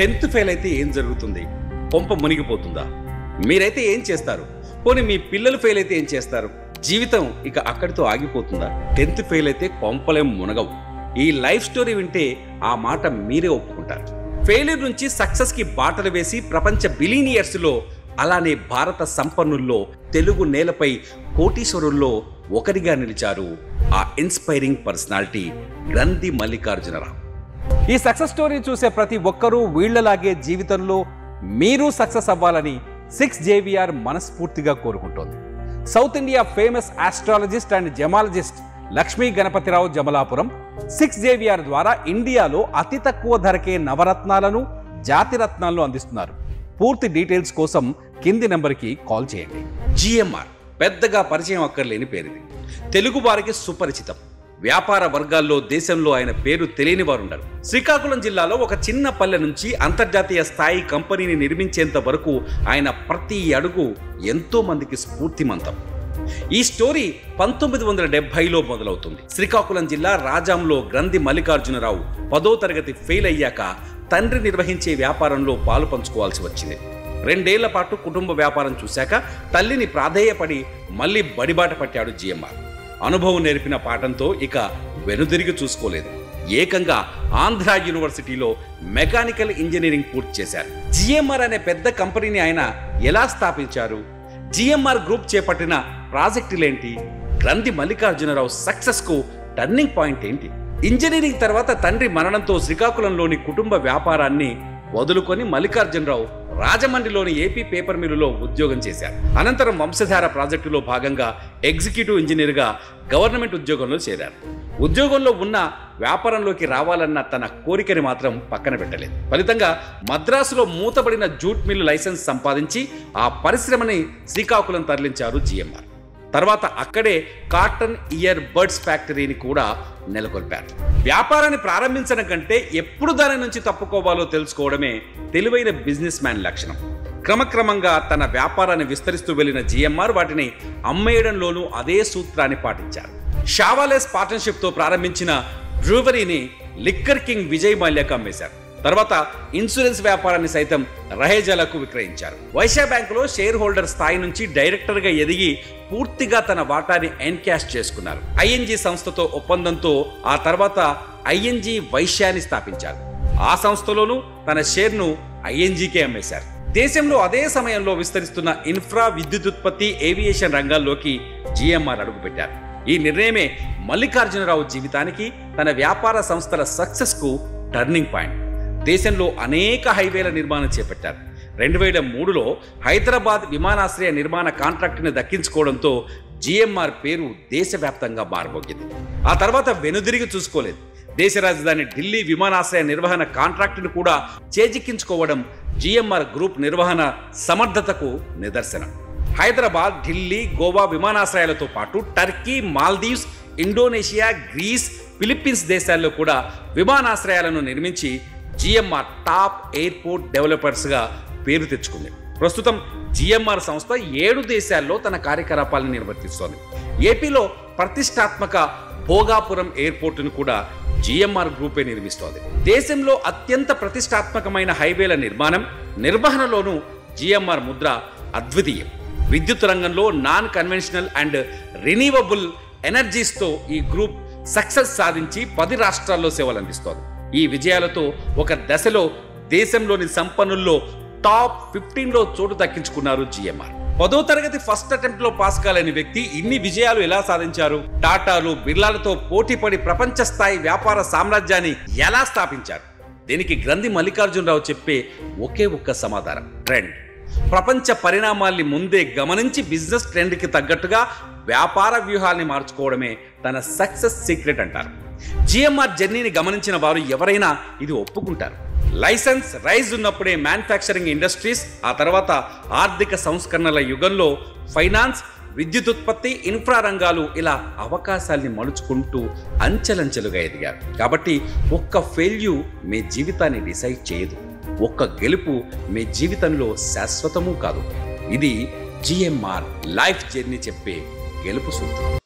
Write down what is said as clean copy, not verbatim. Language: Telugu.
10th ఫెయిల్ అయితే ఏం జరుగుతుంది? కొంప మునిగిపోతుందా? మీరైతే ఏం చేస్తారు? పోనీ మీ పిల్లలు ఫెయిల్ అయితే ఏం చేస్తారు? జీవితం ఇక అక్కడితో ఆగిపోతుందా? 10th ఫెయిల్ అయితే కొంపలేం మునగవు. ఈ లైఫ్ స్టోరీ వింటే ఆ మాట మీరే ఒప్పుకుంటారు. ఫెయిల్యూర్ నుంచి సక్సెస్కి బాటలు వేసి ప్రపంచ బిలీనియర్స్లో, అలానే భారత సంపన్నుల్లో, తెలుగు నేలపై కోటీశ్వరుల్లో ఒకరిగా నిలిచారు ఆ ఇన్స్పైరింగ్ పర్సనాలిటీ గ్రంథి మల్లికార్జునరావు. ఈ సక్సెస్ స్టోరీ చూసే ప్రతి ఒక్కరూ వీళ్లలాగే జీవితంలో మీరు సక్సెస్ అవ్వాలని 6JVR మనస్ఫూర్తిగా కోరుకుంటోంది. South India famous astrologist and gemologist Lakshmi Ganapathi Rao Jamalapuram 6JVR ద్వారా ఇండియాలో అతి తక్కువ ధరకే నవరత్నాలను, జాతిరత్నాలను అందిస్తున్నారు. పూర్తి డీటెయిల్స్ కోసం కింది నెంబర్కి కాల్ చేయండి. GMR పెద్దగా పరిచయం అక్కర్లేని పేరుది. తెలుగు వారికి సుపరిచితం. వ్యాపార వర్గాల్లో దేశంలో ఆయన పేరు తెలియని వారు ఉండరు. శ్రీకాకుళం జిల్లాలో ఒక చిన్న పల్లె నుంచి అంతర్జాతీయ స్థాయి కంపెనీని నిర్మించేంత వరకు ఆయన ప్రతి అడుగు ఎంతో మందికి స్ఫూర్తిమంతం. ఈ స్టోరీ 1970లో మొదలవుతుంది. శ్రీకాకుళం జిల్లా రాజాంలో గ్రంథి మల్లికార్జునరావు 10వ తరగతి ఫెయిల్ అయ్యాక తండ్రి నిర్వహించే వ్యాపారంలో పాలు పంచుకోవాల్సి వచ్చింది. 2 ఏళ్ల పాటు కుటుంబ వ్యాపారం చూశాక తల్లిని ప్రాధేయపడి మళ్ళీ బడిబాట పట్టాడు GMR. అనుభవం నేర్పిన పాఠంతో ఇక వెనుదిరిగి చూసుకోలేదు. ఏకంగా ఆంధ్ర యూనివర్సిటీలో మెకానికల్ ఇంజనీరింగ్ పూర్తి చేశారు. GMR అనే పెద్ద కంపెనీని ఆయన ఎలా స్థాపించారు? GMR గ్రూప్ చేపట్టిన ప్రాజెక్టులేంటి? గ్రంథి మల్లికార్జునరావు సక్సెస్కు టర్నింగ్ పాయింట్ ఏంటి? ఇంజనీరింగ్ తర్వాత తండ్రి మరణంతో శ్రీకాకుళంలోని కుటుంబ వ్యాపారాన్ని వదులుకొని మల్లికార్జునరావు రాజమండ్రిలోని ఏపీ పేపర్ మిల్లులో ఉద్యోగం చేశారు. అనంతరం వంశధార ప్రాజెక్టులో భాగంగా ఎగ్జిక్యూటివ్ ఇంజనీర్గా గవర్నమెంట్ ఉద్యోగంలో చేరారు. ఉద్యోగంలో ఉన్న వ్యాపారంలోకి రావాలన్న తన కోరికని మాత్రం పక్కన పెట్టలేదు. ఫలితంగా మద్రాసులో మూతబడిన జూట్ మిల్లు లైసెన్స్ సంపాదించి ఆ పరిశ్రమని శ్రీకాకుళం తరలించారు GMR. తర్వాత అక్కడే కాటన్ ఇయర్ బర్డ్స్ ఫ్యాక్టరీని కూడా నెలకొల్పారు. వ్యాపారాన్ని ప్రారంభించడం కంటే ఎప్పుడు దాని నుంచి తప్పుకోవాలో తెలుసుకోవడమే తెలివైన బిజినెస్ మ్యాన్ లక్షణం. క్రమక్రమంగా తన వ్యాపారాన్ని విస్తరిస్తూ వెళ్లిన GMR వాటిని అమ్మేయడంలోనూ అదే సూత్రాన్ని పాటించారు. షావాలేస్ పార్ట్నర్షిప్తో ప్రారంభించిన బ్రూవరీని లిక్కర్ కింగ్ విజయ్ మాల్యాకు అమ్మేశారు. తర్వాత ఇన్సూరెన్స్ వ్యాపారాన్ని సైతం రహేజాలకు విక్రయించారు. వైశ్య బ్యాంకులో షేర్ హోల్డర్ స్థాయి నుంచి డైరెక్టర్గా ఎదిగి పూర్తిగా తన వాటాని ఎన్క్యాష్ చేసుకున్నారు. ING సంస్థతో ఒప్పందంతో ఆ తర్వాత ING వైశ్యాన్ని స్థాపించారు. ఆ సంస్థలోనూ తన షేర్ను INGకే అమ్మేశారు. దేశంలో అదే సమయంలో విస్తరిస్తున్న ఇన్ఫ్రా, విద్యుదుత్పత్తి, ఏవియేషన్ రంగాల్లోకి GMR అడుగుపెట్టారు. ఈ నిర్ణయమే మల్లికార్జునరావు జీవితానికి, తన వ్యాపార సంస్థల సక్సెస్కు టర్నింగ్ పాయింట్. దేశంలో అనేక హైవేల నిర్మాణం చేపట్టారు. 2003లో హైదరాబాద్ విమానాశ్రయ నిర్మాణ కాంట్రాక్టుని దక్కించుకోవడంతో GMR పేరు దేశవ్యాప్తంగా మారబోగింది. ఆ తర్వాత వెనుదిరిగి చూసుకోలేదు. దేశ రాజధాని ఢిల్లీ విమానాశ్రయ నిర్వహణ కాంట్రాక్టును కూడా చేజిక్కించుకోవడం GMR గ్రూప్ నిర్వహణ సమర్థతకు నిదర్శనం. హైదరాబాద్, ఢిల్లీ, గోవా విమానాశ్రయాలతో పాటు Turkey, Maldives, Indonesia, Greece, Philippines దేశాల్లో కూడా విమానాశ్రయాలను నిర్మించి GMR టాప్ ఎయిర్పోర్ట్ డెవలపర్స్గా పేరు తెచ్చుకుంది. ప్రస్తుతం GMR సంస్థ 7 దేశాల్లో తన కార్యకలాపాలను నిర్వర్తిస్తోంది. ఏపీలో ప్రతిష్టాత్మక భోగాపురం ఎయిర్పోర్టును కూడా GMR గ్రూపే నిర్మిస్తోంది. దేశంలో అత్యంత ప్రతిష్టాత్మకమైన హైవేల నిర్వహణలోనూ GMR ముద్ర అద్వితీయం. విద్యుత్ రంగంలో నాన్ కన్వెన్షనల్ అండ్ రిన్యూవబుల్ ఎనర్జీస్తో ఈ గ్రూప్ సక్సెస్ సాధించి 10 రాష్ట్రాల్లో సేవలు అందిస్తోంది. ఈ విజయాలతో ఒక దశలో దేశంలోని సంపన్నుల్లో టాప్ 15లో చోటు దక్కించుకున్నారు GMR. 10వ తరగతి ఫస్ట్ అటెంప్ట్లో పాస్ కాలేని వ్యక్తి ఇన్ని విజయాలు ఎలా సాధించారు? టాటాలు, బిర్లాలతో పోటీపడి ప్రపంచ స్థాయి వ్యాపార సామ్రాజ్యాన్ని ఎలా స్థాపించారు? దీనికి గ్రంథి మల్లికార్జునరావు చెప్పే ఒకే ఒక్క సమాధానం: ట్రెండ్. ప్రపంచ పరిణామాల్ని ముందే గమనించి బిజినెస్ ట్రెండ్కి తగ్గట్టుగా వ్యాపార వ్యూహాల్ని మార్చుకోవడమే తన సక్సెస్ సీక్రెట్ అంటారు. GMR జర్నీని గమనించిన వారు ఎవరైనా ఇది ఒప్పుకుంటారు. లైసెన్స్ రైజ్ ఉన్నప్పుడే మ్యానుఫ్యాక్చరింగ్ ఇండస్ట్రీస్, ఆ తర్వాత ఆర్థిక సంస్కరణల యుగంలో ఫైనాన్స్, విద్యుదుత్పత్తి, ఇన్ఫ్రా రంగాలు ఇలా అవకాశాల్ని మలుచుకుంటూ అంచెలంచెలుగా ఎదిగారు. కాబట్టి ఒక్క ఫెయిల్యూర్ మీ జీవితాన్ని డిసైడ్ చేయదు. ఒక్క గెలుపు మీ జీవితంలో శాశ్వతమూ కాదు. ఇది GMR లైఫ్ జర్నీ చెప్పే గెలుపు సూత్రం.